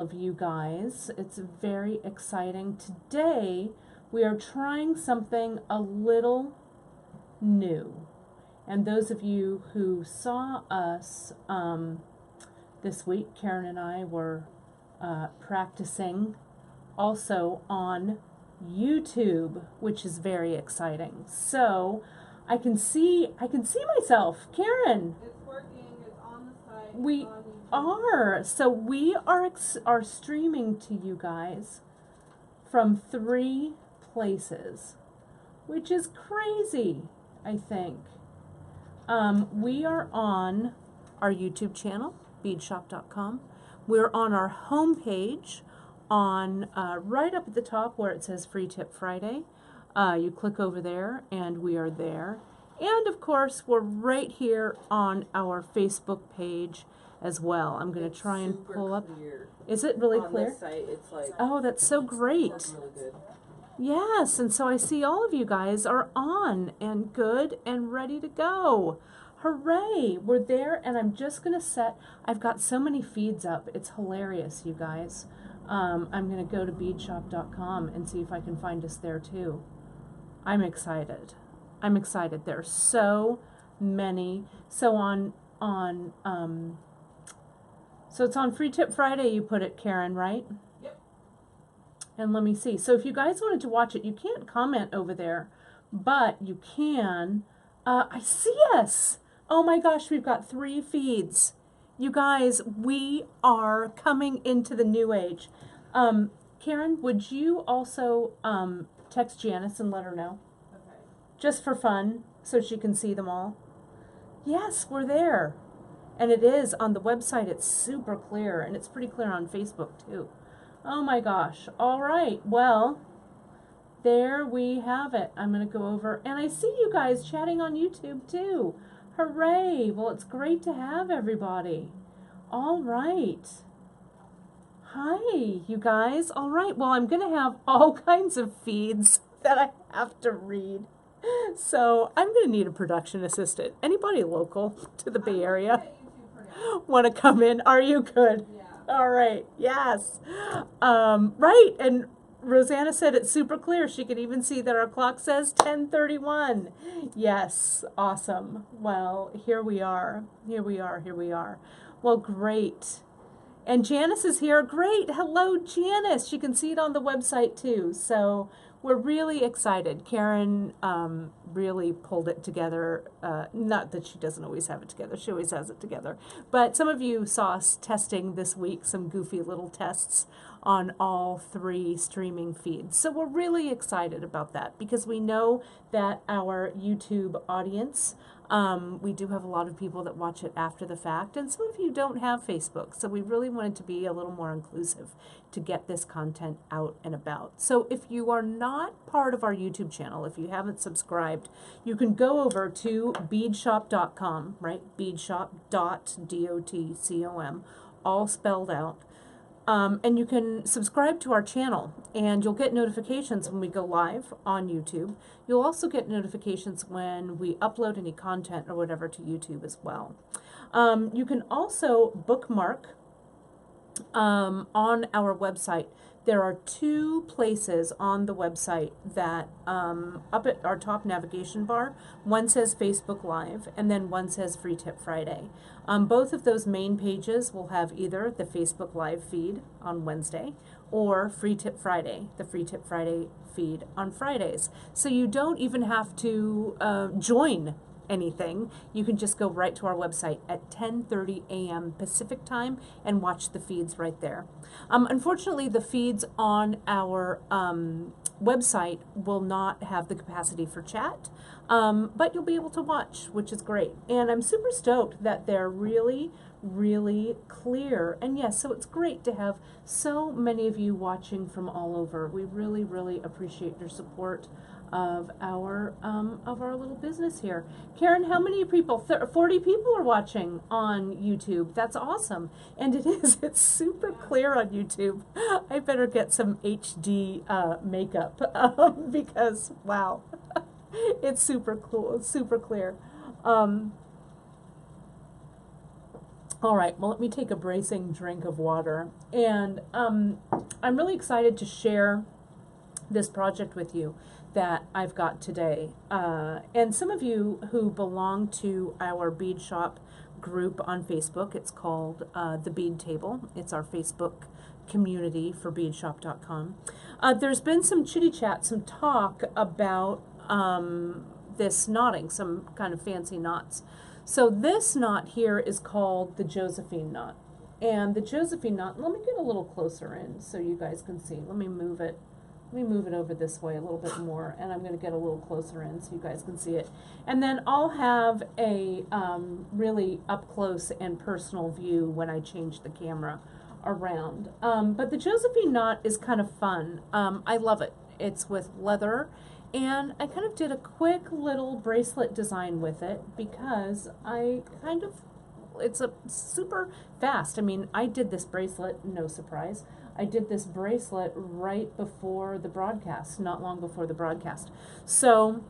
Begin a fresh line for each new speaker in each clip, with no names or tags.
of you guys. It's very exciting. Today we are trying something a little new. And those of you who saw us this week, Karen and I were practicing also on YouTube, which is very exciting. So I can see myself. Karen.
It's working. It's on the site.
We
on
are. So we are streaming to you guys from 3 places, which is crazy, I think. We are on our YouTube channel, beadshop.com. We're on our homepage on right up at the top where it says Free Tip Friday. You click over there and we are there. And of course, we're right here on our Facebook page as well. I'm going to try and pull up. Is it really clear?
On this site, it's like,
oh, that's so great.
really good.
Yes, and so I see all of you guys are on and good and ready to go. Hooray, we're there, and I'm just going to set, I've got so many feeds up. It's hilarious, you guys. I'm going to go to beadshop.com and see if I can find us there too. I'm excited. I'm excited. There are so many. So so it's on Free Tip Friday, you put it, Karen, right?
Yep.
And let me see. So if you guys wanted to watch it, you can't comment over there, but you can. I see us. Oh my gosh, we've got 3 feeds. You guys, we are coming into the new age. Karen, would you also text Janice and let her know?
Okay.
Just for fun, so she can see them all. Yes, we're there. And it is on the website. It's super clear, and it's pretty clear on Facebook too. Oh my gosh. All right. Well, there we have it. I'm going to go over, and I see you guys chatting on YouTube too. Hooray. Well, it's great to have everybody. All right. Hi, you guys. All right. Well, I'm going to have all kinds of feeds that I have to read. So I'm going to need a production assistant. Anybody local to the Bay Area want to come in? Are you good?
Yeah.
All right. Yes. Right. And Rosanna said it's super clear. She could even see that our clock says 10:31. Yes. Awesome. Well, here we are. Here we are. Here we are. Well, great. And Janice is here. Great. Hello, Janice. You can see it on the website too. So we're really excited. Karen really pulled it together. Not that she doesn't always have it together. She always has it together. But some of you saw us testing this week some goofy little tests on all 3 streaming feeds. So we're really excited about that because we know that our YouTube audience, we do have a lot of people that watch it after the fact, and some of you don't have Facebook, so we really wanted to be a little more inclusive to get this content out and about. So if you are not part of our YouTube channel, if you haven't subscribed, you can go over to beadshop.com, right? beadshop.com, all spelled out. And you can subscribe to our channel, and you'll get notifications when we go live on YouTube. You'll also get notifications when we upload any content or whatever to YouTube as well. You can also bookmark on our website. There are 2 places on the website that up at our top navigation bar, one says Facebook Live and then one says Free Tip Friday. Both of those main pages will have either the Facebook Live feed on Wednesday or Free Tip Friday, the Free Tip Friday feed on Fridays. So you don't even have to join anything. You can just go right to our website at 10:30 a.m. Pacific time and watch the feeds right there. Unfortunately, the feeds on our website will not have the capacity for chat, but you'll be able to watch, which is great. And I'm super stoked that they're really, really clear. And yes, so it's great to have so many of you watching from all over. We really, really appreciate your support of our little business here. Karen, how many people? 40 people are watching on YouTube. That's awesome. And it is. It's super clear on YouTube. I better get some HD makeup because wow, it's super cool. It's super clear. All right, well, let me take a bracing drink of water. And I'm really excited to share this project with you that I've got today. And some of you who belong to our bead shop group on Facebook, it's called the Bead Table. It's our Facebook community for beadshop.com. There's been some chitty chat, some talk about this knotting, some kind of fancy knots. So this knot here is called the Josephine Knot. And the Josephine Knot, let me get a little closer in so you guys can see. Let me move it over this way a little bit more, and I'm going to get a little closer in so you guys can see it. And then I'll have a really up close and personal view when I change the camera around. But the Josephine Knot is kind of fun. I love it. It's with leather, and I kind of did a quick little bracelet design with it because it's a super fast. I mean, I did this bracelet, no surprise. I did this bracelet right before the broadcast, not long before the broadcast. So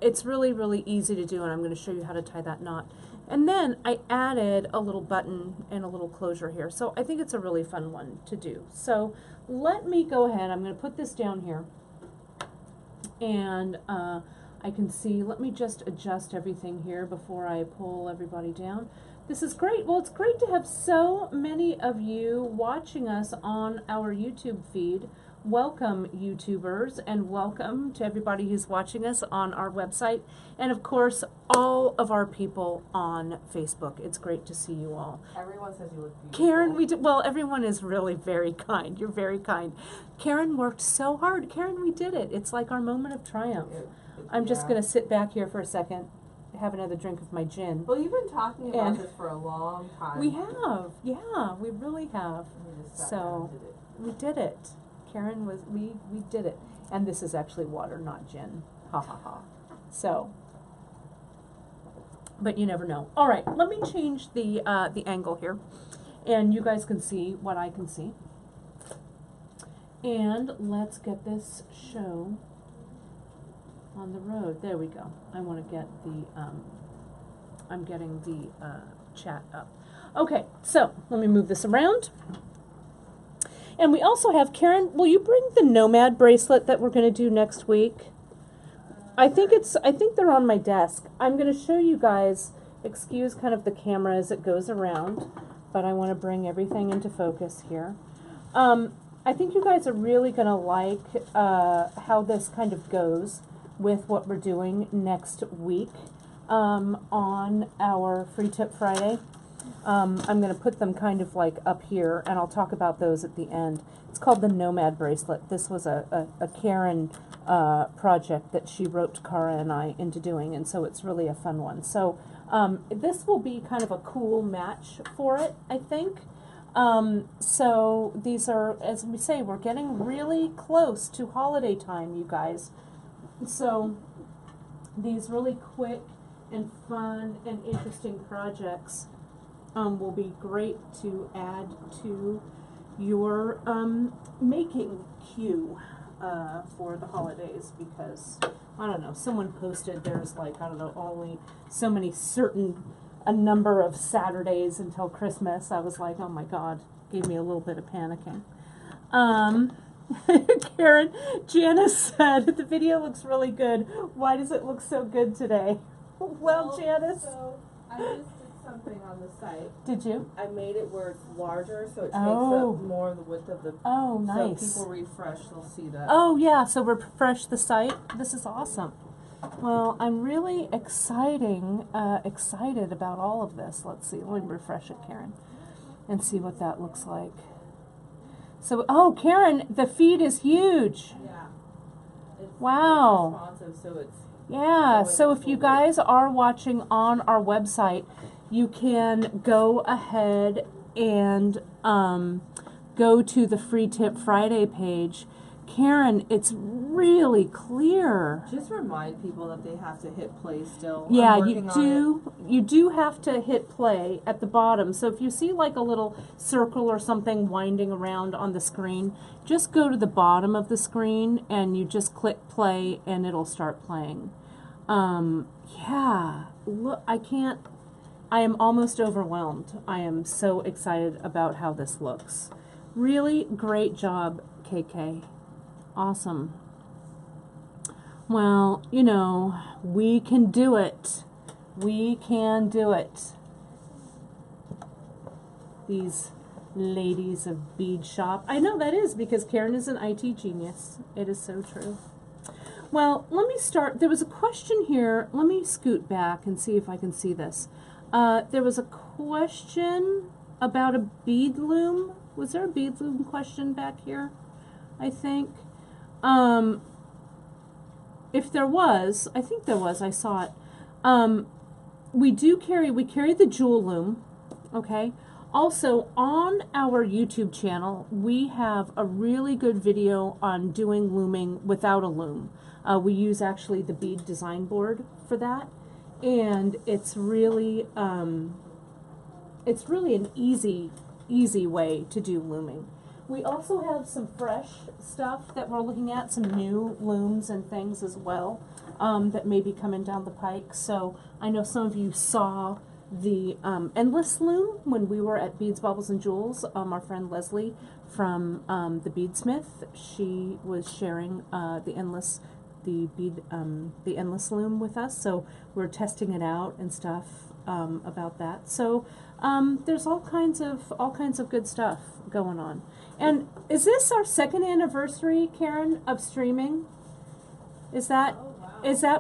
it's really, really easy to do, and I'm going to show you how to tie that knot. And then I added a little button and a little closure here. So I think it's a really fun one to do. So let me go ahead. I'm going to put this down here. And I can see, let me just adjust everything here before I pull everybody down. This is great. Well, it's great to have so many of you watching us on our YouTube feed. Welcome, YouTubers, and welcome to everybody who's watching us on our website, and of course, all of our people on Facebook. It's great to see you all.
Everyone says you look beautiful.
Karen, well, everyone is really very kind. You're very kind. Karen worked so hard. Karen, we did it. It's like our moment of triumph. I'm just going to sit back here for a second, have another drink of my gin.
Well, you've been talking about this for a long time.
We have. Yeah, we really have. So we did it. Karen we did it. And this is actually water, not gin. Ha ha ha. So, but you never know. All right, let me change the angle here, and you guys can see what I can see. And let's get this show on the road. There we go. I want to get the I'm getting the chat up. Okay, so let me move this around. And we also have, Karen, will you bring the Nomad bracelet that we're going to do next week? I think they're on my desk. I'm going to show you guys, excuse kind of the camera as it goes around, but I want to bring everything into focus here. I think you guys are really going to like how this kind of goes with what we're doing next week on our Free Tip Friday. I'm going to put them kind of like up here, and I'll talk about those at the end. It's called the Nomad Bracelet. This was a Karen project that she roped Cara and I into doing, and so it's really a fun one. So this will be kind of a cool match for it, I think. So these are, as we say, we're getting really close to holiday time, you guys. So these really quick and fun and interesting projects will be great to add to your making queue for the holidays, because I don't know, someone posted there's like, I don't know, only so many a number of Saturdays until Christmas. I was like, oh my God, gave me a little bit of panicking. Karen, Janice said, the video looks really good. Why does it look so good today? Well, Janice.
So I just did something on the site.
Did you?
I made it where it's larger, so it takes up more of the width of the...
Oh, nice.
So people refresh, they'll see that.
Oh, yeah, so refresh the site. This is awesome. Well, I'm really excited about all of this. Let's see, let me refresh it, Karen, and see what that looks like. So, oh, Karen, the feed is huge.
Yeah. It's
wow.
responsive, so it's...
Yeah, so if you guys are watching on our website, you can go ahead and go to the Free Tip Friday page. Karen, it's really clear.
Just remind people that they have to hit play still.
Yeah, you do have to hit play at the bottom. So if you see like a little circle or something winding around on the screen, just go to the bottom of the screen and you just click play and it'll start playing. Yeah, look, I can't I am almost overwhelmed. I am so excited about how this looks. Really great job, KK. Awesome. Well, you know, we can do it. We can do it. These ladies of Bead Shop. I know that is because Karen is an IT genius. It is so true. Well, let me start. There was a question here. Let me scoot back and see if I can see this. There was a question about a bead loom. Was there a bead loom question back here? I think. If there was, I think there was, I saw it. We carry the jewel loom, okay? Also, on our YouTube channel, we have a really good video on doing looming without a loom. We use actually the bead design board for that, and it's really an easy way to do looming. We also have some fresh stuff that we're looking at, some new looms and things as well that may be coming down the pike. So I know some of you saw the endless loom when we were at Beads, Baubles, and Jewels. Our friend Leslie from the Beadsmith, she was sharing the endless loom with us. So we're testing it out and stuff about that. So there's all kinds of good stuff going on. And is this our 2nd anniversary, Karen, of streaming? Is that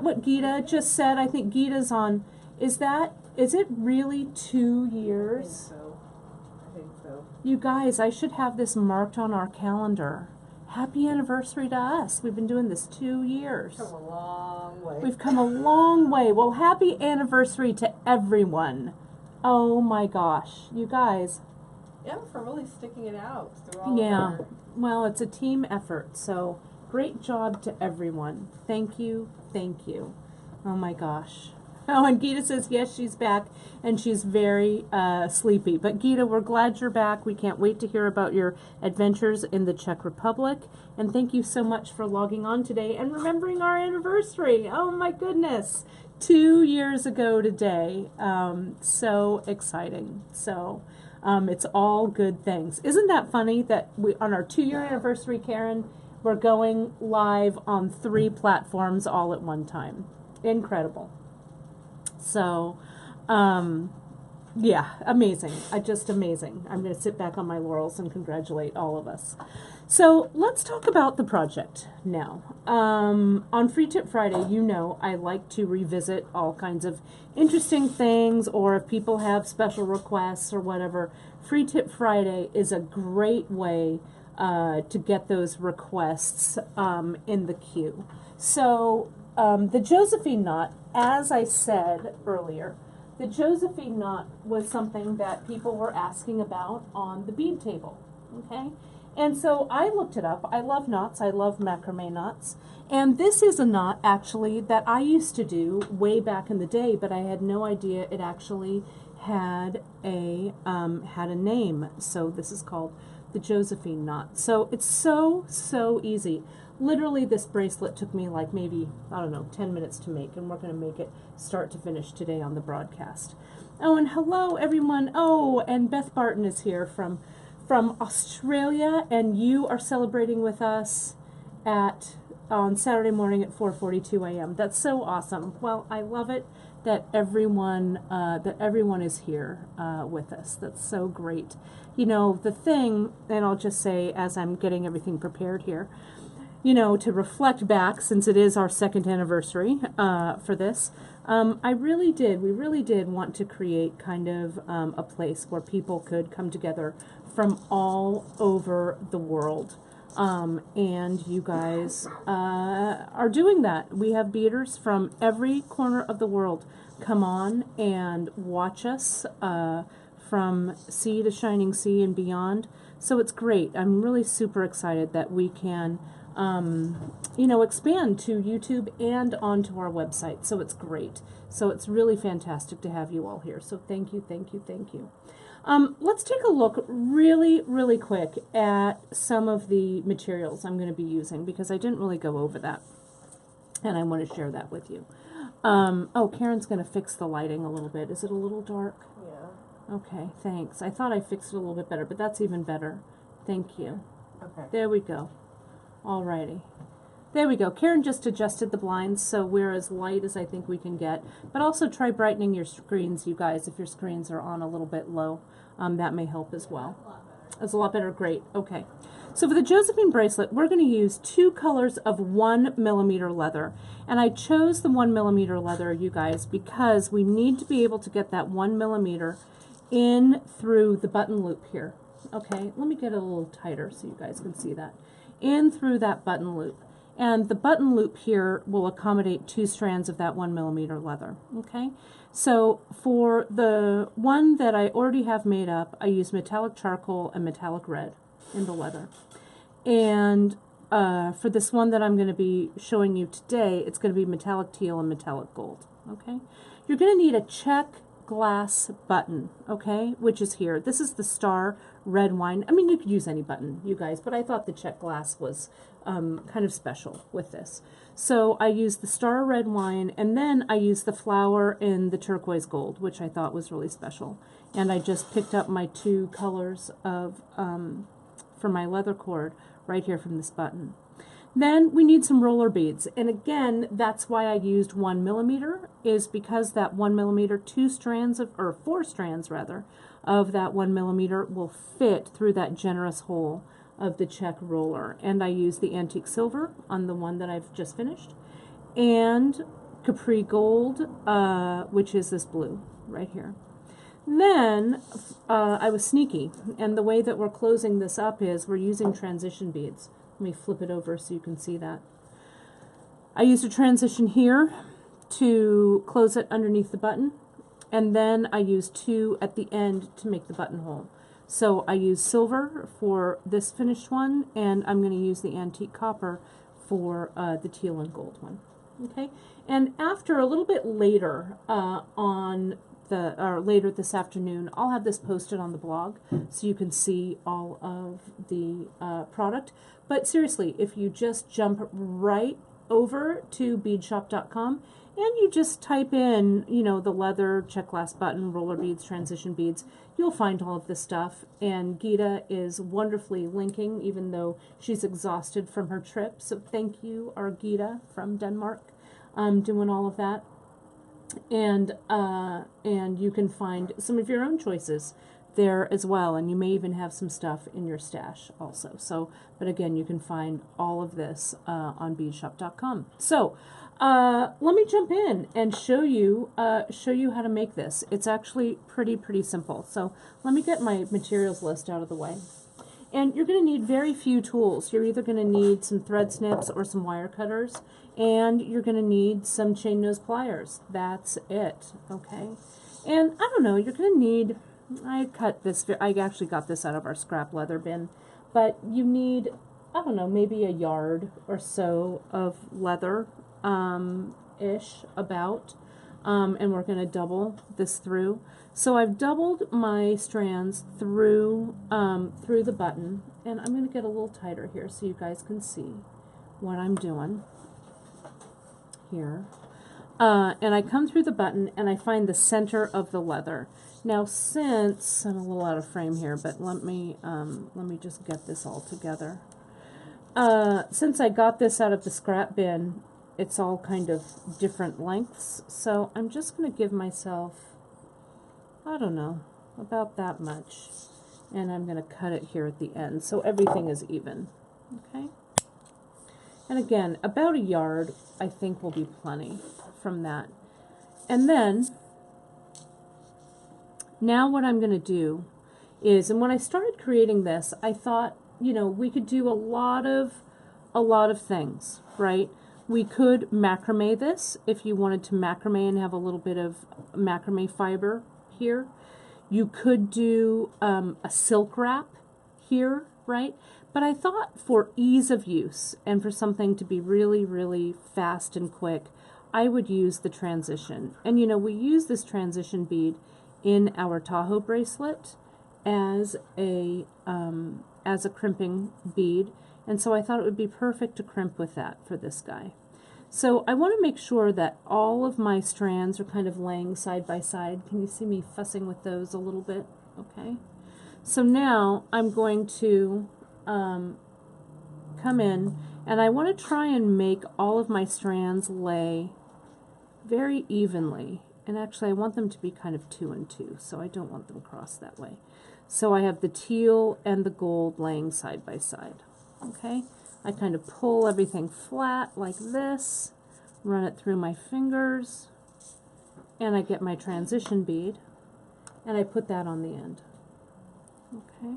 what Gita just said? I think Gita's on. Is it really 2 years?
I think so.
You guys, I should have this marked on our calendar. Happy anniversary to us. We've been doing this 2 years.
Come a long way.
We've come a long way. Well, happy anniversary to everyone. Oh my gosh, you guys.
Yeah, for really sticking it out through all
Yeah,
of our...
well, it's a team effort, so great job to everyone. Thank you, thank you. Oh my gosh. Oh, and Gita says, yes, she's back, and she's very sleepy. But Gita, we're glad you're back. We can't wait to hear about your adventures in the Czech Republic. And thank you so much for logging on today and remembering our anniversary. Oh my goodness. 2 years ago today. So exciting. So... it's all good things. Isn't that funny that we, on our 2-year anniversary, Karen, we're going live on 3 platforms all at one time. Incredible. So, yeah, amazing. Just amazing. I'm going to sit back on my laurels and congratulate all of us. So let's talk about the project now. On Free Tip Friday, you know I like to revisit all kinds of interesting things, or if people have special requests or whatever, Free Tip Friday is a great way to get those requests in the queue. So the Josephine Knot, as I said earlier, the Josephine Knot was something that people were asking about on the bead table, okay? And so I looked it up. I love knots. I love macrame knots. And this is a knot, actually, that I used to do way back in the day, but I had no idea it actually had a name. So this is called the Josephine Knot. So it's so easy. Literally, this bracelet took me like maybe, I don't know, 10 minutes to make, and we're going to make it start to finish today on the broadcast. Oh, and hello, everyone. Oh, and Beth Barton is here from Australia, and you are celebrating with us on Saturday morning at 4:42 a.m. That's so awesome. Well, I love it that everyone is here with us. That's so great. You know, the thing, and I'll just say as I'm getting everything prepared here, you know, to reflect back, since it is our 2nd anniversary for this, we really did want to create kind of a place where people could come together from all over the world. And you guys are doing that. We have beaders from every corner of the world come on and watch us from sea to shining sea and beyond. So it's great. I'm really super excited that we can expand to YouTube and onto our website. So it's great. So it's really fantastic to have you all here. So thank you, thank you, thank you. Let's take a look really quick at some of the materials I'm going to be using, because I didn't really go over that, and I want to share that with you. Oh, Karen's going to fix the lighting a little bit. Is it a little dark?
Yeah.
Okay, thanks. I thought I fixed it a little bit better, but that's even better. Thank you.
Okay.
There we go. Alrighty. There we go. Karen just adjusted the blinds, so we're as light as I think we can get. But also try brightening your screens, you guys, if your screens are on a little bit low. That may help as well. It's a lot better. Great. Okay. So for the Josephine bracelet, we're going to use 2 colors of 1mm leather. And I chose the 1mm leather, you guys, because we need to be able to get that 1mm in through the button loop here. Okay, let me get it a little tighter so you guys can see that. In through that button loop. And the button loop here will accommodate 2 strands of that 1mm leather. Okay, so for the one that I already have made up, I use metallic charcoal and metallic red in the leather. And for this one that I'm going to be showing you today, it's going to be metallic teal and metallic gold. Okay, you're going to need a check glass button, okay, which is here. This is the star red wine. I mean, you could use any button, you guys, but I thought the check glass was kind of special with this. So I used the star red wine, and then I used the flower in the turquoise gold, which I thought was really special. And I just picked up my 2 colors of for my leather cord right here from this button. Then we need some roller beads, and again, that's why I used 1mm, is because that 1mm, 2 strands of, or 4 strands rather, of that 1mm will fit through that generous hole of the check roller. And I used the antique silver on the one that I've just finished, and Capri gold, which is this blue right here. Then I was sneaky, and the way that we're closing this up is we're using transition beads. Let me flip it over so you can see that. I used a transition here to close it underneath the button, and then I used 2 at the end to make the buttonhole. So I used silver for this finished one, and I'm going to use the antique copper for the teal and gold one. Okay, and after a little bit later later this afternoon, I'll have this posted on the blog so you can see all of the product. But seriously, if you just jump right over to beadshop.com and you just type in, you know, the leather, check glass button, roller beads, transition beads, you'll find all of this stuff. And Gita is wonderfully linking, even though she's exhausted from her trip. So thank you, our Gita from Denmark, doing all of that. And you can find some of your own choices there as well, and you may even have some stuff in your stash also. So, but again, you can find all of this on beadshop.com. So, let me jump in and show you how to make this. It's actually pretty simple. So, let me get my materials list out of the way. And you're going to need very few tools. You're either going to need some thread snips or some wire cutters, and you're going to need some chain nose pliers. That's it, okay? And I don't know, you're going to need, I actually got this out of our scrap leather bin, but you need, I don't know, maybe a yard or so of leather, ish, about, and we're going to double this through. So I've doubled my strands through the button, and I'm going to get a little tighter here so you guys can see what I'm doing here. And I come through the button and I find the center of the leather. Now, since I'm a little out of frame here, but let me just get this all together. Since I got this out of the scrap bin, it's all kind of different lengths. So I'm just going to give myself, I don't know, about that much. And I'm going to cut it here at the end so everything is even. Okay? And again, about a yard, I think, will be plenty from that. And then, now what I'm going to do is, and when I started creating this, I thought, you know, we could do a lot of things, right? We could macrame this if you wanted to macrame and have a little bit of macrame fiber here. You could do a silk wrap here, right? But I thought for ease of use and for something to be really fast and quick, I would use the transition. And you know, we use this transition bead in our Tahoe bracelet as a crimping bead. And so I thought it would be perfect to crimp with that for this guy. So I want to make sure that all of my strands are kind of laying side by side. Can you see me fussing with those a little bit? Okay. So now I'm going to come in, and I want to try and make all of my strands lay very evenly. And actually I want them to be kind of 2 and 2, so I don't want them crossed that way. So I have the teal and the gold laying side by side. Okay? I kind of pull everything flat like this, run it through my fingers, and I get my transition bead, and I put that on the end. Okay?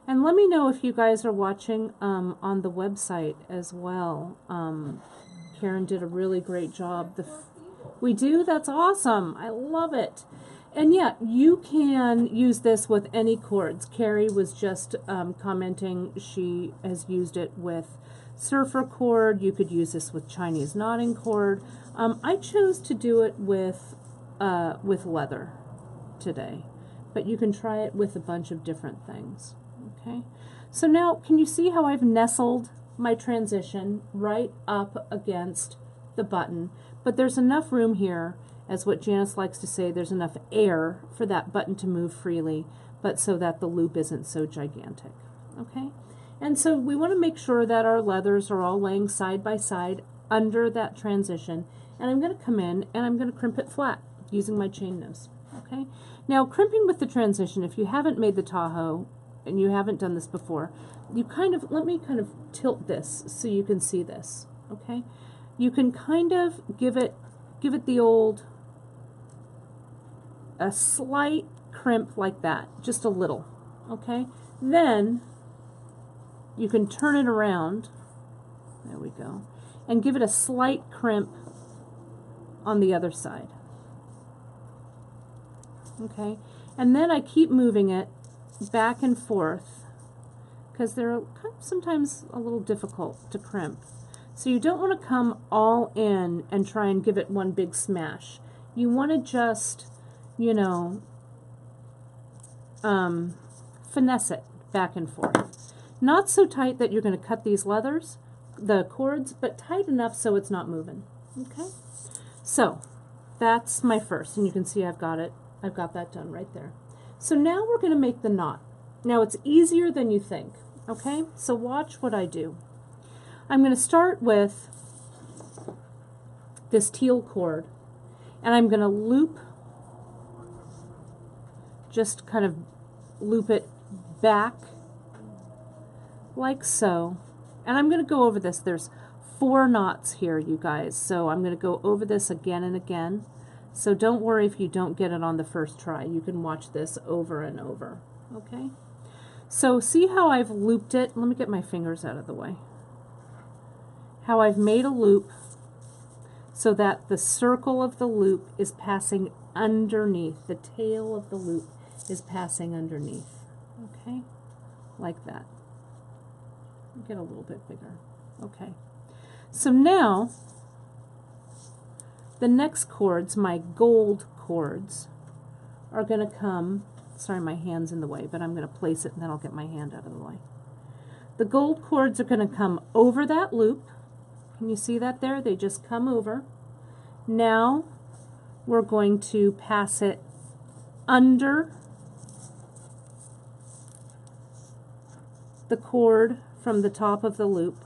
And let me know if you guys are watching on the website as well. Karen did a really great job. We do? That's awesome. I love it. And yeah, you can use this with any cords. Carrie was just commenting she has used it with surfer cord. You could use this with Chinese knotting cord. I chose to do it with leather today, but you can try it with a bunch of different things. Okay, so now can you see how I've nestled my transition right up against the button? But there's enough room here, as what Janice likes to say, there's enough air for that button to move freely, but so that the loop isn't so gigantic. Okay, and so we want to make sure that our leathers are all laying side by side under that transition, and I'm going to come in and I'm going to crimp it flat using my chain nose. Okay, now crimping with the transition, if you haven't made the Tahoe and you haven't done this before, you kind of, let me kind of tilt this so you can see this. Okay, you can kind of give it the old, a slight crimp like that, just a little. Okay, then you can turn it around, there we go, and give it a slight crimp on the other side. Okay, and then I keep moving it back and forth because they're sometimes a little difficult to crimp. So you don't want to come all in and try and give it one big smash. You want to just, you know, finesse it back and forth. Not so tight that you're going to cut these leathers, the cords, but tight enough so it's not moving. Okay, so that's my first, and you can see I've got that done right there. So now we're going to make the knot. Now it's easier than you think. Okay, so watch what I do. I'm going to start with this teal cord, and I'm going to loop, just kind of loop it back like so. And I'm going to go over this. There's 4 knots here, you guys, so I'm going to go over this again and again. So don't worry if you don't get it on the first try. You can watch this over and over. Okay? So see how I've looped it? Let me get my fingers out of the way. How I've made a loop so that the circle of the loop is passing underneath. The tail of the loop is passing underneath. Okay? Like that. Get a little bit bigger. Okay. So now the next cords, my gold cords, are going to come, sorry my hand's in the way, but I'm going to place it and then I'll get my hand out of the way. The gold cords are going to come over that loop. Can you see that there? They just come over. Now we're going to pass it under the cord from the top of the loop,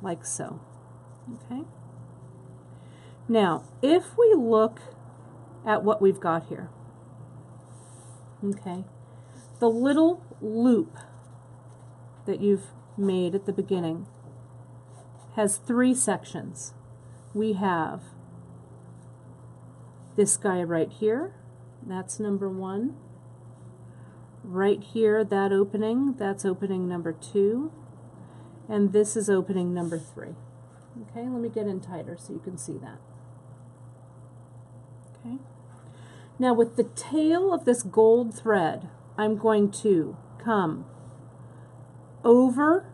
like so. Okay? Now, if we look at what we've got here, okay, the little loop that you've made at the beginning has 3 sections. We have this guy right here, that's number 1. Right here, that opening, that's opening number 2. And this is opening number 3. Okay, let me get in tighter so you can see that. Okay. Now with the tail of this gold thread, I'm going to come over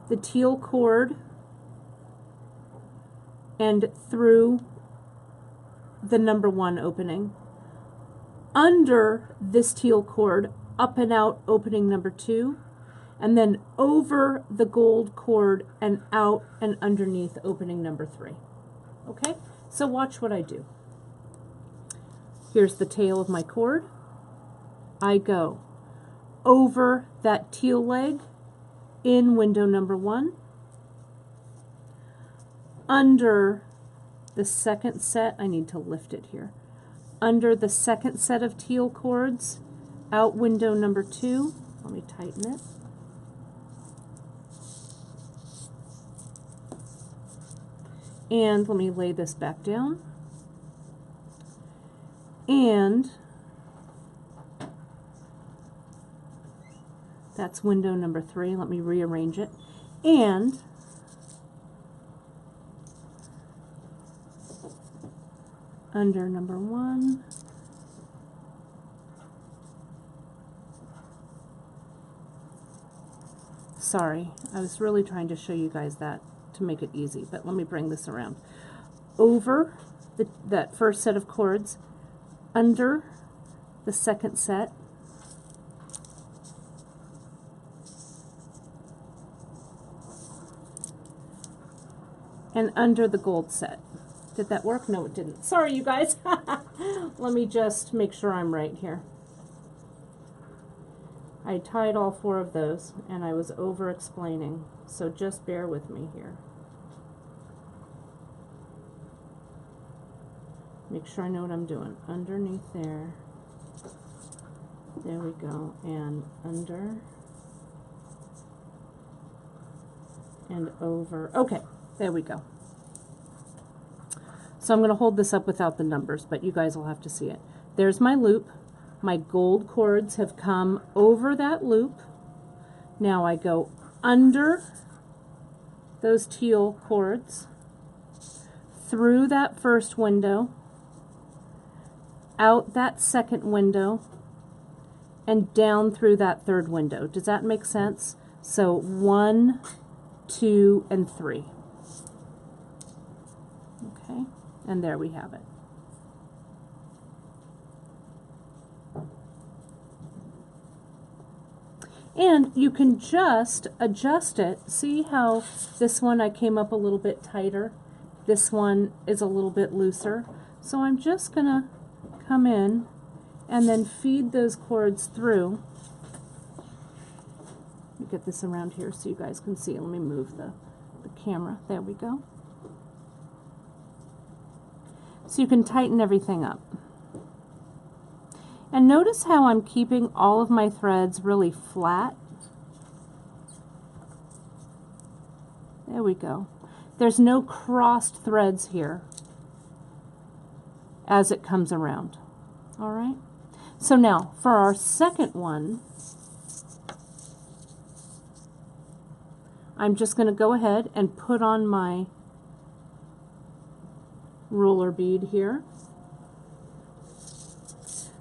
the teal cord and through the number 1 opening, under this teal cord, up and out opening number 2, and then over the gold cord and out and underneath opening number 3. Okay, so watch what I do. Here's the tail of my cord. I go over that teal leg in window number 1, under the second set, I need to lift it here, under the second set of teal cords, out window number 2, let me tighten it, and let me lay this back down, and that's window number 3. Let me rearrange it. And under number 1. Sorry, I was really trying to show you guys that to make it easy, but let me bring this around. Over that first set of cords, under the second set, and under the gold set. Did that work? No, it didn't. Sorry, you guys. Let me just make sure I'm right here. I tied all 4 of those, and I was over-explaining, so just bear with me here. Make sure I know what I'm doing. Underneath there. There we go. And under. And over. Okay, there we go. So I'm going to hold this up without the numbers, but you guys will have to see it. There's my loop. My gold cords have come over that loop. Now I go under those teal cords, through that first window, out that second window, and down through that third window. Does that make sense? So 1, 2, and 3. Okay, and there we have it. And you can just adjust it. See how this one I came up a little bit tighter? This one is a little bit looser. So I'm just going to come in and then feed those cords through. Let me get this around here so you guys can see. Let me move the camera. There we go. So you can tighten everything up. And notice how I'm keeping all of my threads really flat. There we go. There's no crossed threads here as it comes around. All right. So now for our second one, I'm just going to go ahead and put on my roller bead here.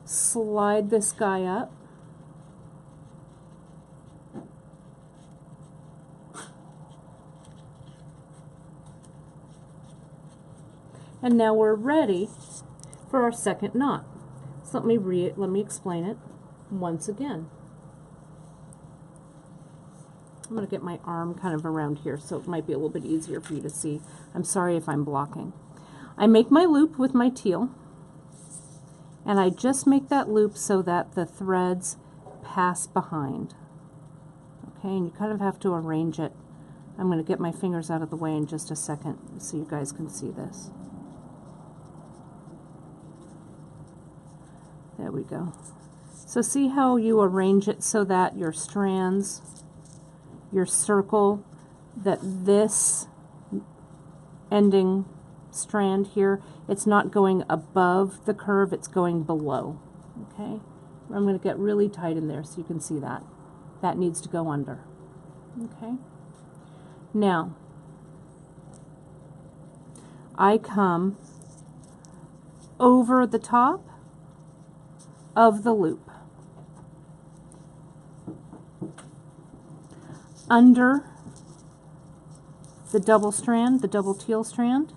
Slide this guy up. And now we're ready for our second knot. So let me explain it once again. I'm going to get my arm kind of around here so it might be a little bit easier for you to see. I'm sorry if I'm blocking. I make my loop with my teal, and I just make that loop so that the threads pass behind. Okay, and you kind of have to arrange it. I'm going to get my fingers out of the way in just a second so you guys can see this. There we go. So see how you arrange it so that your strands, your circle, that this ending strand here, it's not going above the curve, it's going below. Okay? I'm going to get really tight in there so you can see that. That needs to go under. Okay? Now, I come over the top of the loop, under the double strand, the double teal strand.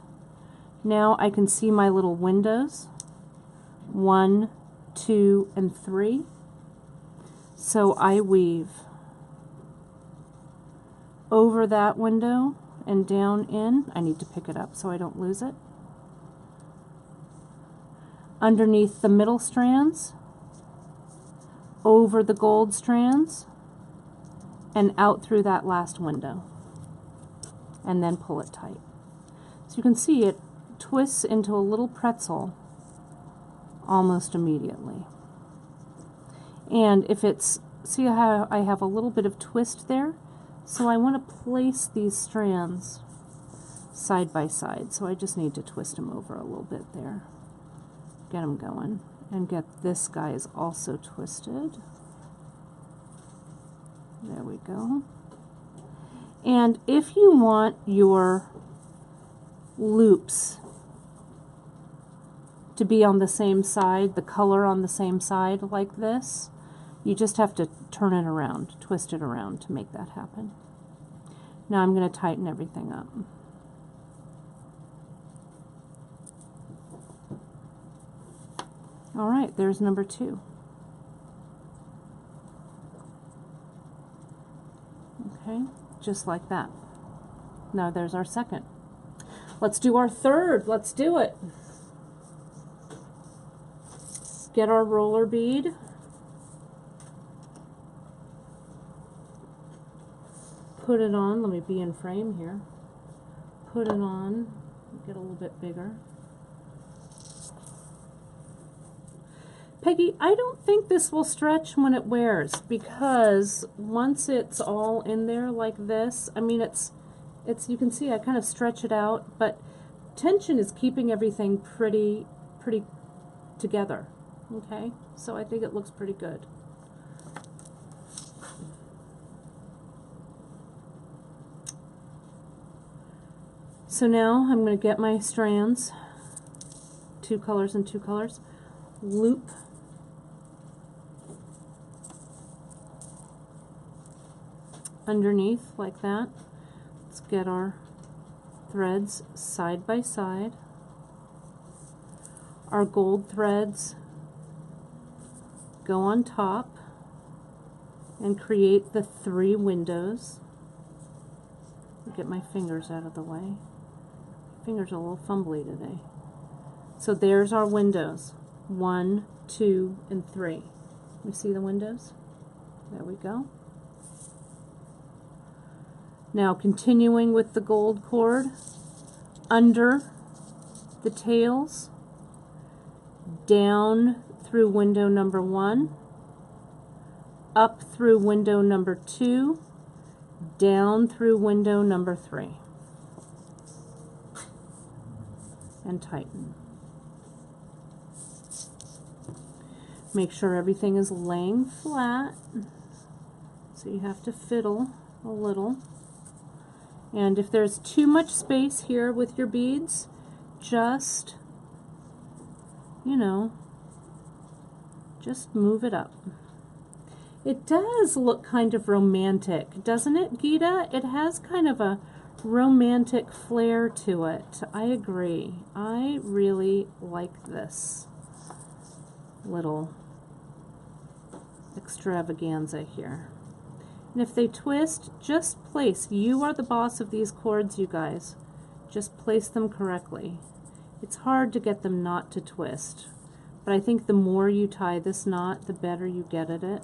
Now I can see my little windows, 1, 2, and 3. So I weave over that window and down in. I need to pick it up so I don't lose it. Underneath the middle strands, over the gold strands, and out through that last window. And then pull it tight. So you can see it twists into a little pretzel almost immediately. And if it's, see how I have a little bit of twist there? So I want to place these strands side by side. So I just need to twist them over a little bit there. Get them going. And get this guy is also twisted. There we go. And if you want your loops to be on the same side, the color on the same side like this, you just have to turn it around, twist it around to make that happen. Now I'm going to tighten everything up. All right, there's number 2. Okay, just like that. Now there's our second. Let's do our third. Let's do it. Get our roller bead. Put it on. Let me be in frame here. Put it on. Get a little bit bigger. Peggy, I don't think this will stretch when it wears, because once it's all in there like this, I mean it's you can see I kind of stretch it out, but tension is keeping everything pretty together. Okay, so I think it looks pretty good. So now I'm going to get my strands, 2 colors and 2 colors, loop underneath like that. Let's get our threads side by side. Our gold threads go on top and create the 3 windows. Get my fingers out of the way. Fingers are a little fumbly today. So there's our windows. 1, 2, and 3. You see the windows? There we go. Now continuing with the gold cord, under the tails, down through window number 1, up through window number 2, down through window number 3, and tighten. Make sure everything is laying flat, so you have to fiddle a little. And if there's too much space here with your beads, just, you know, just move it up. It does look kind of romantic, doesn't it, Gita? It has kind of a romantic flair to it. I agree. I really like this little extravaganza here. And if they twist, just place. You are the boss of these cords, you guys. Just place them correctly. It's hard to get them not to twist, but I think the more you tie this knot, the better you get at it.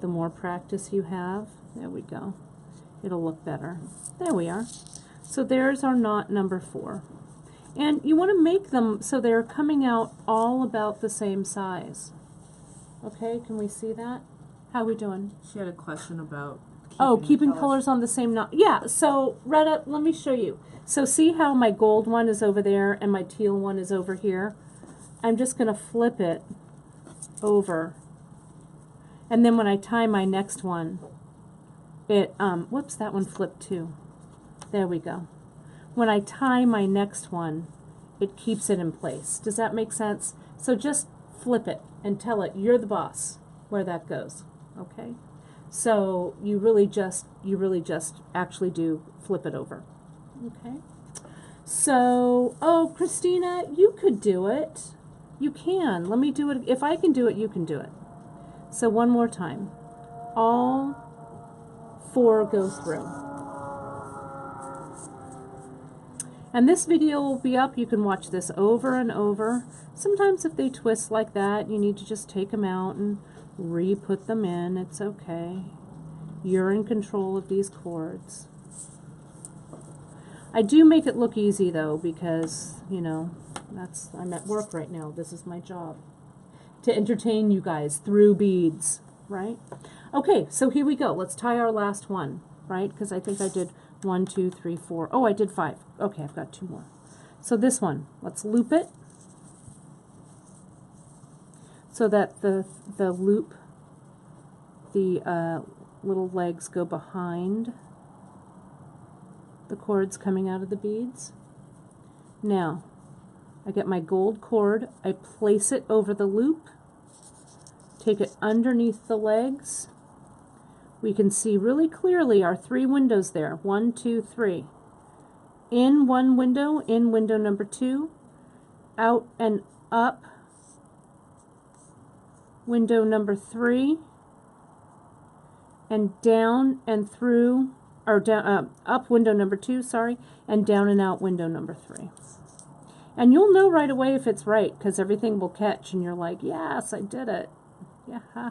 The more practice you have. There we go. It'll look better. There we are. So there's our knot number 4. And you want to make them so they're coming out all about the same size. Okay, can we see that? How are we doing?
She had a question about
keeping colors on the same knot. Yeah, so Retta, let me show you. So see how my gold one is over there and my teal one is over here? I'm just going to flip it over. And then when I tie my next one, it, whoops, that one flipped too. There we go. When I tie my next one, it keeps it in place. Does that make sense? So just flip it and tell it you're the boss where that goes. Okay? So you really just actually do flip it over. Okay? So, oh, Christina, you could do it. You can. Let me do it. If I can do it, you can do it. So one more time. All 4 go through. And this video will be up. You can watch this over and over. Sometimes if they twist like that, you need to just take them out and re-put them in. It's okay. You're in control of these cords. I do make it look easy though, because, you know, I'm at work right now. This is my job. To entertain you guys through beads, right? Okay, so here we go. Let's tie our last one, right? Because I think I did 1, 2, 3, 4. Oh, I did 5. Okay, I've got 2 more. So this one, let's loop it so that the loop, the little legs go behind the cords coming out of the beads. Now, I get my gold cord, I place it over the loop, take it underneath the legs. We can see really clearly our 3 windows there. 1, 2, 3. In one window, in window number 2, out and up, window number 3, and down and through, or down, up window number 2, sorry, and down and out window number 3. And you'll know right away if it's right, because everything will catch, and you're like, yes, I did it. Yeah,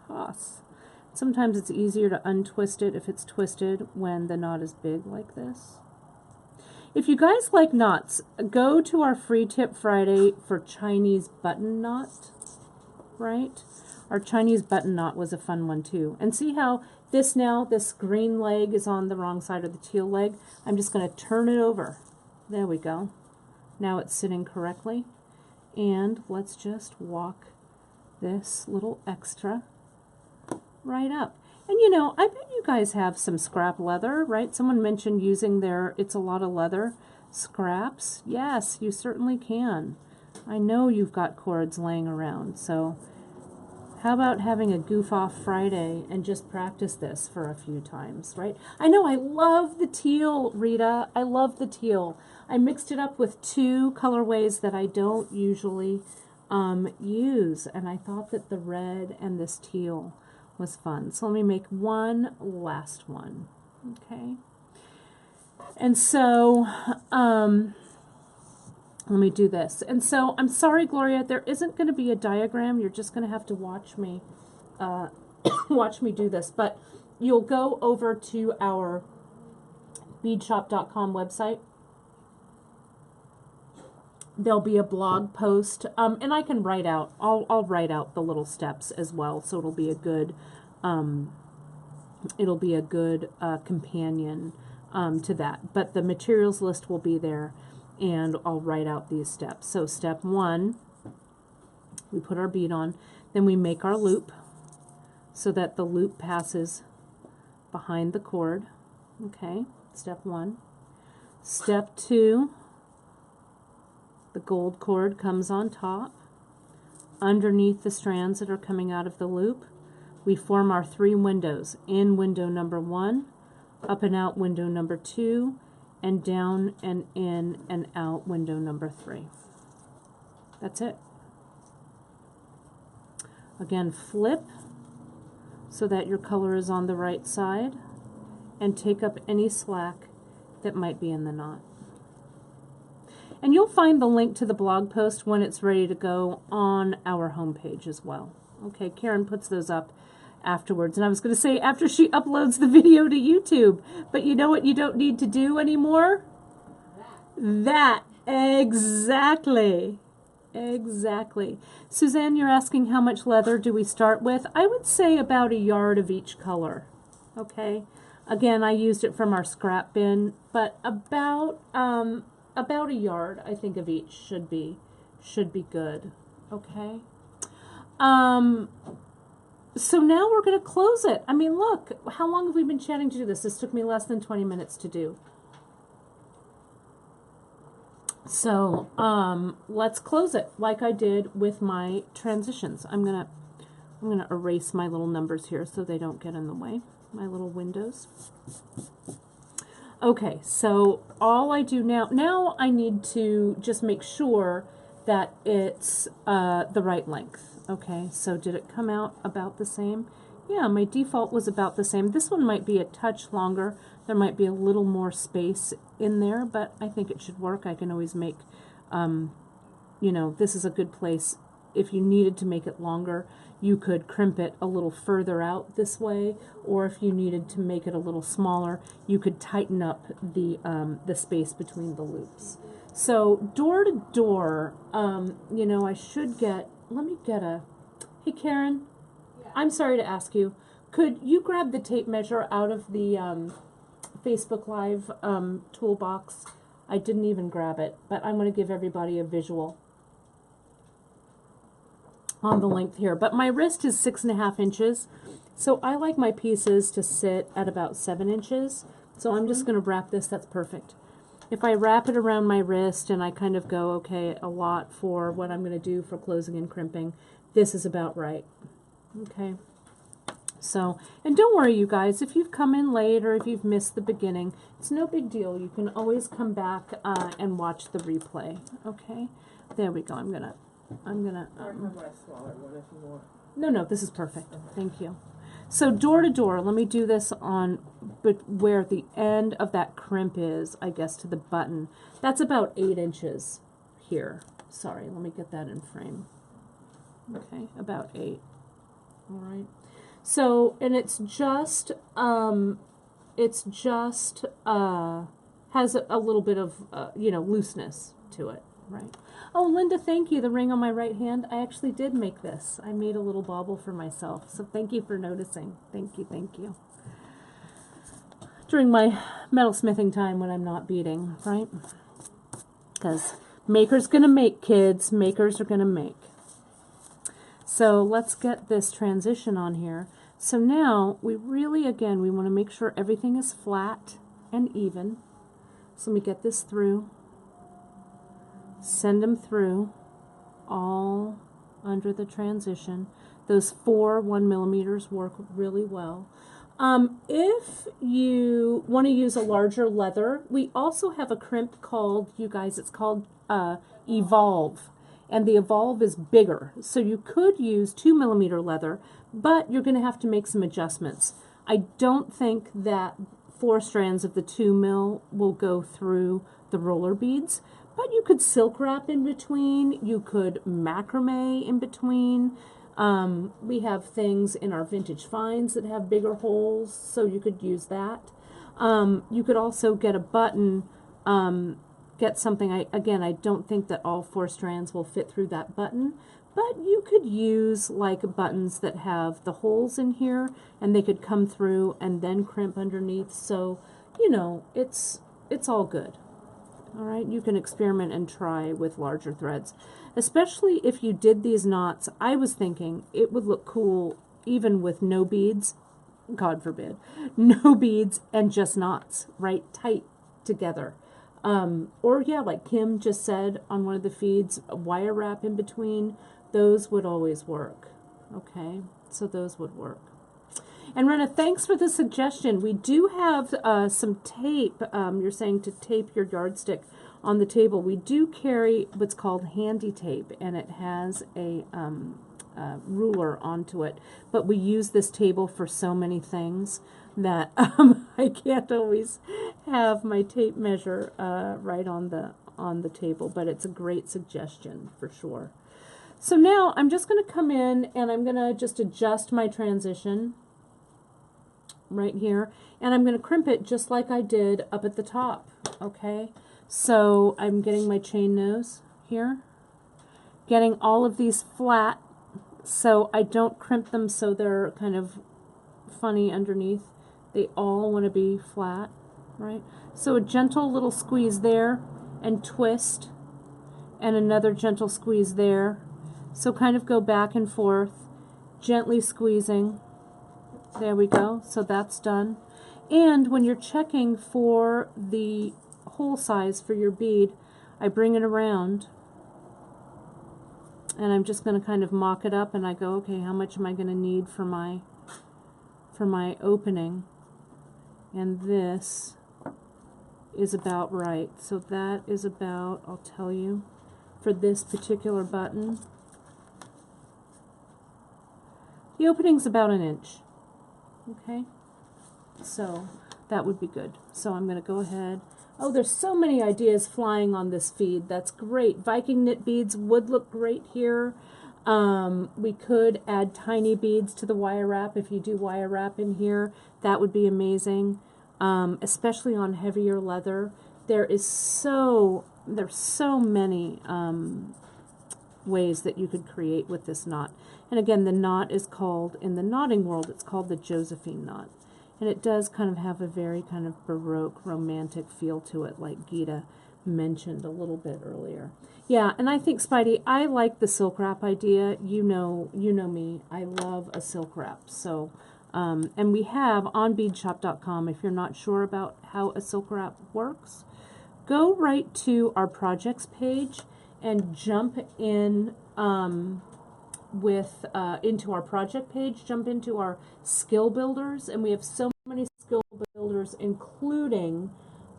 hoss. Sometimes it's easier to untwist it if it's twisted when the knot is big like this. If you guys like knots, go to our free tip Friday for Chinese button knot, right? Our Chinese button knot was a fun one too. And see how this green leg is on the wrong side of the teal leg? I'm just going to turn it over. There we go. Now it's sitting correctly. And let's just walk this little extra right up. And you know, I bet you guys have some scrap leather, right? Someone mentioned using their It's a Lot of Leather scraps. Yes, you certainly can. I know you've got cords laying around, so how about having a goof off Friday and just practice this for a few times, right? I know, I love the teal, Rita. I love the teal. I mixed it up with 2 colorways that I don't usually use, and I thought that the red and this teal was fun. So let me make one last one, okay? And so let me do this. And so I'm sorry, Gloria, there isn't going to be a diagram. You're just going to have to watch me watch me do this. But you'll go over to our beadshop.com website. There'll be a blog post, and I can write out, I'll write out the little steps as well, so it'll be a good companion to that. But the materials list will be there, and I'll write out these steps. So step 1, we put our bead on, then we make our loop so that the loop passes behind the cord. Okay, step 1. Step 2, the gold cord comes on top. Underneath the strands that are coming out of the loop, we form our 3 windows. In window number 1, up and out window number 2, and down and in and out window number 3. That's it. Again, flip so that your color is on the right side, and take up any slack that might be in the knot. And you'll find the link to the blog post when it's ready to go on our homepage as well. Okay, Karen puts those up afterwards. And I was going to say after she uploads the video to YouTube. But you know what you don't need to do anymore? That. Exactly. Exactly. Suzanne, you're asking how much leather do we start with? I would say about a yard of each color. Okay. Again, I used it from our scrap bin, but about a yard, I think, of each should be good. Okay. So now we're going to close it. I mean, look, how long have we been chatting to do this? This took me less than 20 minutes to do. So let's close it like I did with my transitions. I'm gonna erase my little numbers here so they don't get in the way, my little windows. Okay, so all I do now I need to just make sure that it's the right length. Okay, so did it come out about the same? Yeah, my default was about the same. This one might be a touch longer. There might be a little more space in there, but I think it should work. I can always make, you know, this is a good place. If you needed to make it longer, you could crimp it a little further out this way, or if you needed to make it a little smaller, you could tighten up the space between the loops. So door to door, you know, I should get, let me get a, hey Karen, I'm sorry to ask you, could you grab the tape measure out of the Facebook Live toolbox? I didn't even grab it, but I'm going to give everybody a visual on the length here. But my wrist is 6.5 inches, so I like my pieces to sit at about 7 inches. So I'm just going to wrap this, that's perfect. If I wrap it around my wrist and I kind of go, okay, a lot for what I'm going to do for closing and crimping, this is about right. Okay. So, and don't worry you guys, if you've come in late or if you've missed the beginning, it's no big deal. You can always come back and watch the replay. Okay. There we go. I'm gonna
I have my smaller one if you want.
No, this is perfect. Thank you. So door to door, let me do this on where the end of that crimp is, I guess, to the button. That's about 8 inches here. Sorry, let me get that in frame. Okay, about 8. All right. So, and it's just has a little bit of, you know, looseness to it, right? Oh, Linda, thank you. The ring on my right hand, I actually did make this. I made a little bauble for myself. So thank you for noticing. Thank you, thank you. During my metalsmithing time when I'm not beading, right? Because maker's going to make, kids. Makers are going to make. So let's get this transition on here. So now we really, again, we want to make sure everything is flat and even. So let me get this through. Send them through all under the transition. Those 4 1mm work really well. If you want to use a larger leather, we also have a crimp called, you guys, it's called Evolve. And the Evolve is bigger. So you could use 2mm leather, but you're going to have to make some adjustments. I don't think that 4 strands of the 2mm will go through the roller beads. But you could silk wrap in between, you could macrame in between. We have things in our vintage finds that have bigger holes, so you could use that. You could also get a button, get something, I don't think that all 4 strands will fit through that button, but you could use like buttons that have the holes in here, and they could come through and then crimp underneath, so, you know, it's all good. All right, you can experiment and try with larger threads. Especially if you did these knots, I was thinking it would look cool even with no beads, God forbid, no beads and just knots, right, tight together. Or yeah, like Kim just said on one of the feeds, a wire wrap in between, those would always work. Okay, so those would work. And Rena, thanks for the suggestion. We do have some tape. You're saying to tape your yardstick on the table. We do carry what's called handy tape, and it has a ruler onto it. But we use this table for so many things that I can't always have my tape measure right on the table. But it's a great suggestion for sure. So now I'm just going to come in and I'm going to just adjust my transition right here, and I'm going to crimp it just like I did up at the top. Okay, so I'm getting my chain nose here, getting all of these flat so I don't crimp them so they're kind of funny underneath. They all want to be flat, right? So a gentle little squeeze there and twist, and another gentle squeeze there. So kind of go back and forth, gently squeezing. There we go. So that's done. And when you're checking for the hole size for your bead, I bring it around and I'm just going to kind of mock it up, and I go, okay, how much am I going to need for my opening? And this is about right. So that is about, I'll tell you, for this particular button, the opening's about 1 inch. Okay, so that would be good. So I'm going to go ahead. Oh, there's so many ideas flying on this feed. That's great. Viking knit beads would look great here. We could add tiny beads to the wire wrap. If you do wire wrap in here, that would be amazing, especially on heavier leather. There's so many ways that you could create with this knot. And again, the knot is called, in the knotting world, it's called the Josephine knot. And it does kind of have a very kind of Baroque, romantic feel to it, like Gita mentioned a little bit earlier. Yeah, and I think, Spidey, I like the silk wrap idea. You know me. I love a silk wrap. So, and we have on beadshop.com, if you're not sure about how a silk wrap works, go right to our projects page and jump in into our project page, jump into our skill builders, and we have so many skill builders, including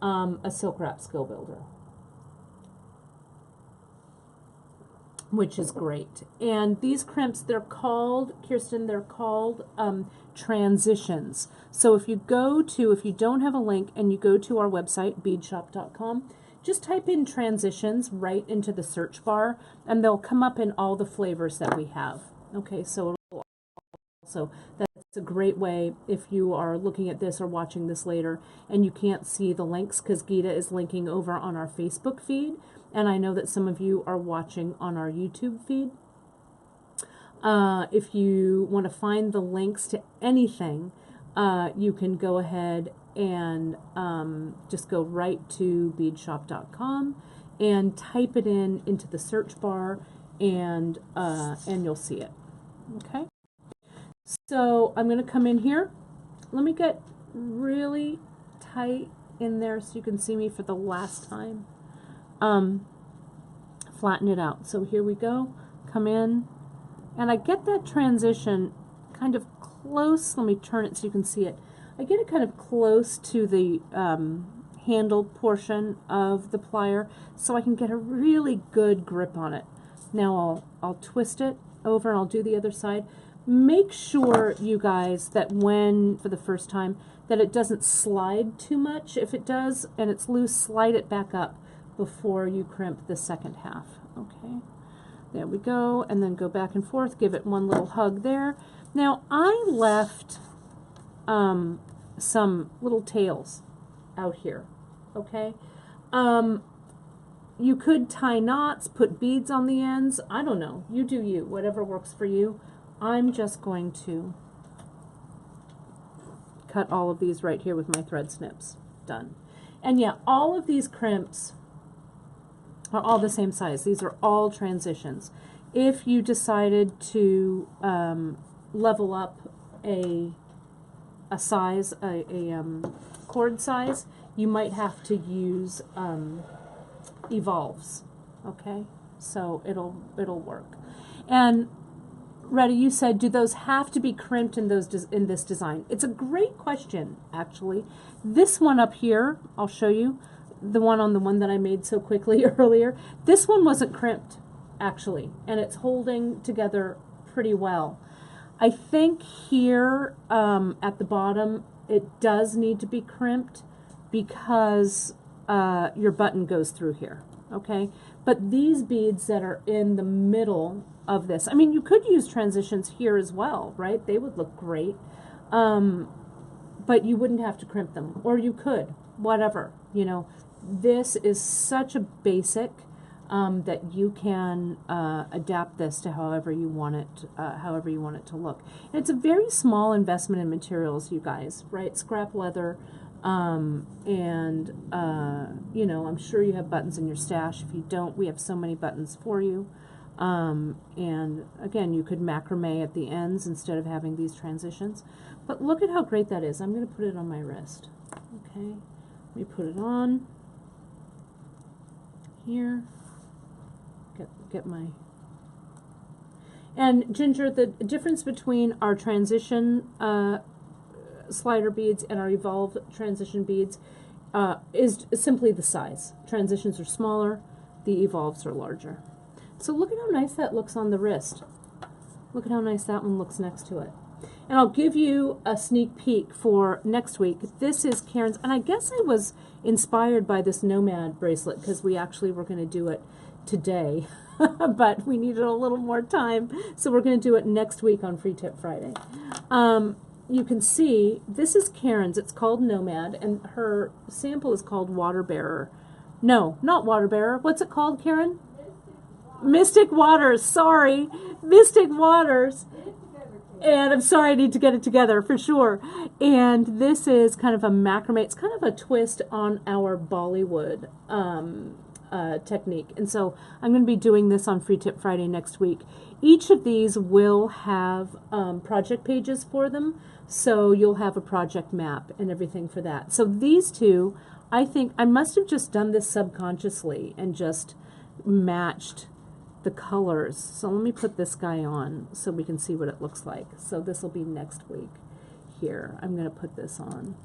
a silk wrap skill builder, which is great. And these crimps, they're called, Kirsten, they're called transitions. So if you don't have a link and you go to our website, beadshop.com, just type in transitions right into the search bar, and they'll come up in all the flavors that we have. Okay, so that's a great way if you are looking at this or watching this later and you can't see the links, because Gita is linking over on our Facebook feed, and I know that some of you are watching on our YouTube feed. If you want to find the links to anything, you can go ahead and just go right to beadshop.com and type it into the search bar, and you'll see it. Okay, so I'm going to come in here. Let me get really tight in there so you can see me for the last time. Flatten it out. So here we go. Come in, and I get that transition kind of close. Let me turn it so you can see it. I get it kind of close to the handled portion of the plier so I can get a really good grip on it. Now I'll twist it over and I'll do the other side. Make sure, you guys, that for the first time, that it doesn't slide too much. If it does and it's loose, slide it back up before you crimp the second half. Okay, there we go, and then go back and forth, give it one little hug there. Now I left some little tails out here, okay? You could tie knots, put beads on the ends. I don't know. You do you. Whatever works for you. I'm just going to cut all of these right here with my thread snips. Done. And yeah, all of these crimps are all the same size. These are all transitions. If you decided to level up a size, a cord size, you might have to use evolves. Okay, so it'll work. And Retta, you said, do those have to be crimped in this design? It's a great question, actually. This one up here, I'll show you, the one that I made so quickly earlier. This one wasn't crimped, actually, and it's holding together pretty well. I think here at the bottom, it does need to be crimped because your button goes through here, okay? But these beads that are in the middle of this, I mean, you could use transitions here as well, right? They would look great, but you wouldn't have to crimp them, or you could, whatever, you know. This is such a basic that you can adapt this to however you want it to look. And it's a very small investment in materials, you guys, right? Scrap leather, and you know, I'm sure you have buttons in your stash. If you don't, we have so many buttons for you. And again, you could macrame at the ends instead of having these transitions. But look at how great that is. I'm going to put it on my wrist. Okay, let me put it on here. Get my... And Ginger, the difference between our transition slider beads and our evolved transition beads is simply the size. Transitions are smaller, the evolves are larger. So look at how nice that looks on the wrist. Look at how nice that one looks next to it. And I'll give you a sneak peek for next week. This is Karen's, and I guess I was inspired by this Nomad bracelet because we actually were going to do it today, but we needed a little more time, so we're going to do it next week on Free Tip Friday. You can see this is Karen's. It's called Nomad, and her sample is called Water Bearer. No, not Water Bearer. What's it called, Karen? Mystic Waters. Sorry, Mystic Waters. And I'm sorry, I need to get it together for sure. And this is kind of a macrame. It's kind of a twist on our Bollywood technique. And so I'm going to be doing this on Free Tip Friday next week. Each of these will have project pages for them. So you'll have a project map and everything for that. So these two, I think I must have just done this subconsciously and just matched the colors. So let me put this guy on so we can see what it looks like. So this will be next week. Here, I'm going to put this on.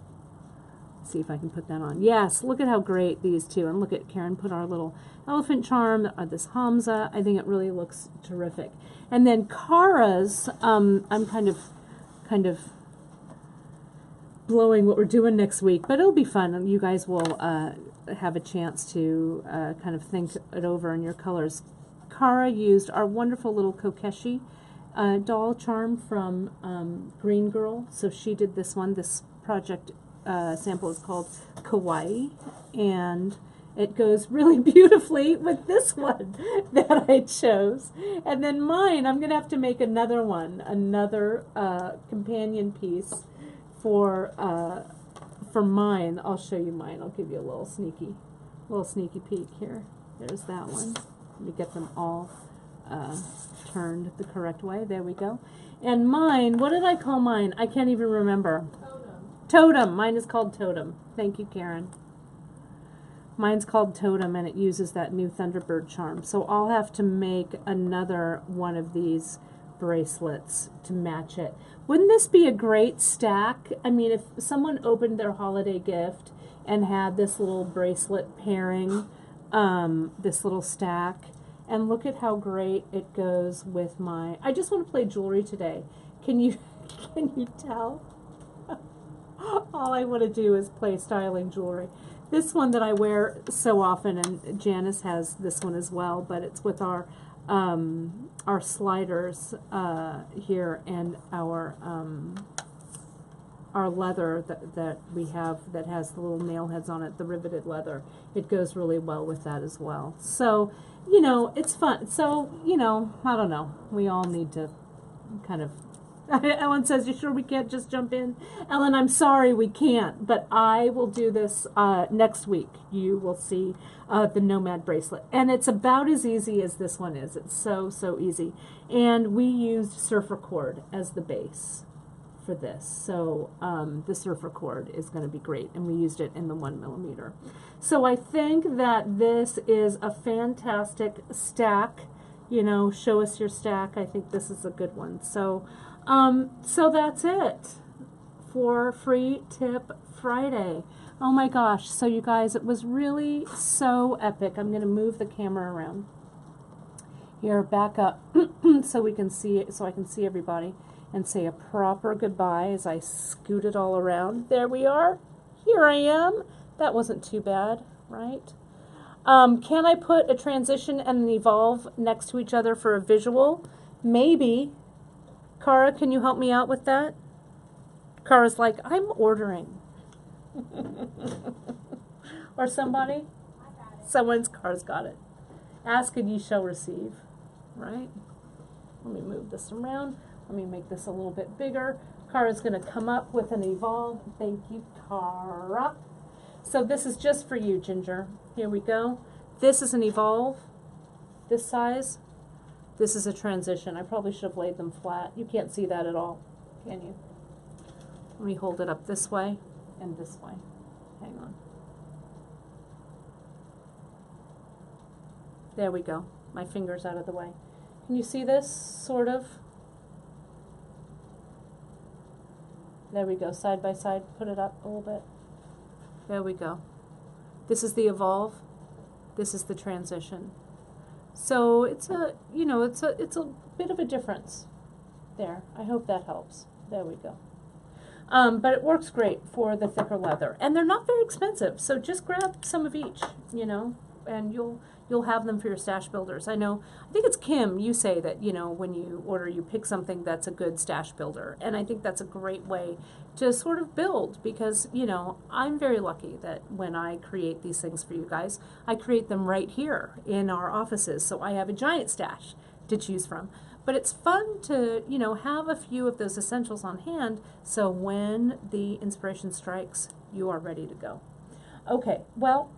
See if I can put that on. Yes, look at how great these two. And look at Karen put our little elephant charm, this Hamza. I think it really looks terrific. And then Kara's, I'm kind of blowing what we're doing next week, but it'll be fun. You guys will have a chance to kind of think it over in your colors. Kara used our wonderful little Kokeshi doll charm from Green Girl. So she did this one. This project sample is called Kawaii, and it goes really beautifully with this one that I chose. And then mine, I'm going to have to make another one, another companion piece for mine. I'll show you mine. I'll give you a little sneaky peek here. There's that one. Let me get them all turned the correct way. There we go. And mine, what did I call mine? I can't even remember. Totem. Mine is called Totem. Thank you, Karen. Mine's called Totem, and it uses that new Thunderbird charm. So I'll have to make another one of these bracelets to match it. Wouldn't this be a great stack? I mean, if someone opened their holiday gift and had this little bracelet pairing, this little stack, and look at how great it goes with my, I just want to play jewelry today. Can you tell? All I want to do is play styling jewelry. This one that I wear so often, and Janice has this one as well, but it's with our sliders here and our leather that we have that has the little nail heads on it, the riveted leather. It goes really well with that as well. So, you know, it's fun. So, you know, I don't know. We all need to kind of... Ellen says, you sure we can't just jump in? Ellen, I'm sorry, we can't, but I will do this next week. You will see the Nomad bracelet. And it's about as easy as this one is. It's so, so easy. And we used surfer cord as the base for this. So the surfer cord is going to be great. And we used it in the 1mm. So I think that this is a fantastic stack. You know, show us your stack. I think this is a good one. So that's it for Free Tip Friday. Oh my gosh, so you guys, it was really so epic. I'm going to move the camera around. Here, back up so we can see it, so I can see everybody and say a proper goodbye as I scoot it all around. There we are. Here I am. That wasn't too bad, right? Can I put a transition and an evolve next to each other for a visual? Maybe. Cara, can you help me out with that? Cara's like, I'm ordering. Or somebody? Cara's got it. Ask and ye shall receive. Right? Let me move this around. Let me make this a little bit bigger. Cara's going to come up with an evolve. Thank you, Cara. So this is just for you, Ginger. Here we go. This is an evolve. This size. This is a transition. I probably should have laid them flat. You can't see that at all, can you? Let me hold it up this way and this way. Hang on. There we go. My finger's out of the way. Can you see this, sort of? There we go, side by side. Put it up a little bit. There we go. This is the evolve. This is the transition. So it's a, you know, it's a bit of a difference there. I hope that helps. There we go. But it works great for the thicker leather, and they're not very expensive. So just grab some of each, you know, and you'll have them for your stash builders. I think it's Kim. You say that, you know, when you order, you pick something that's a good stash builder, and I think that's a great way to sort of build, because, you know, I'm very lucky that when I create these things for you guys, I create them right here in our offices. So I have a giant stash to choose from. But it's fun to, you know, have a few of those essentials on hand, so when the inspiration strikes, you are ready to go. Okay, well,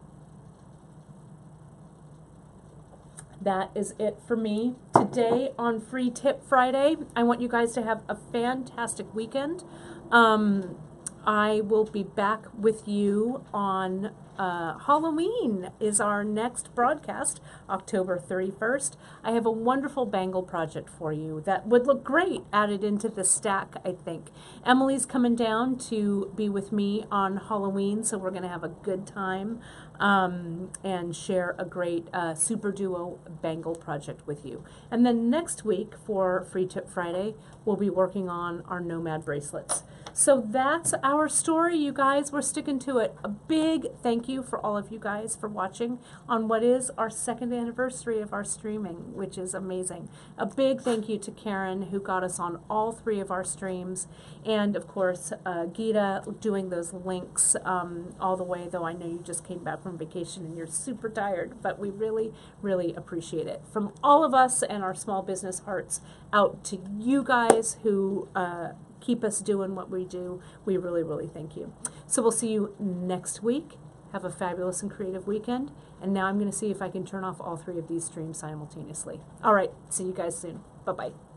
that is it for me today on Free Tip Friday. I want you guys to have a fantastic weekend. I will be back with you on Halloween is our next broadcast, October 31st. I have a wonderful bangle project for you that would look great added into the stack, I think. Emily's coming down to be with me on Halloween, so we're going to have a good time and share a great Super Duo bangle project with you. And then next week for Free Tip Friday, we'll be working on our Nomad bracelets. So that's our story, you guys. We're sticking to it. A big thank you for all of you guys for watching on what is our 2nd anniversary of our streaming, which is amazing. A big thank you to Karen, who got us on all 3 of our streams, and of course Gita doing those links all the way, though I know you just came back from vacation and you're super tired, but we really, really appreciate it. From all of us and our small business hearts out to you guys who keep us doing what we do. We really, really thank you. So we'll see you next week. Have a fabulous and creative weekend. And now I'm going to see if I can turn off all 3 of these streams simultaneously. All right. See you guys soon. Bye-bye.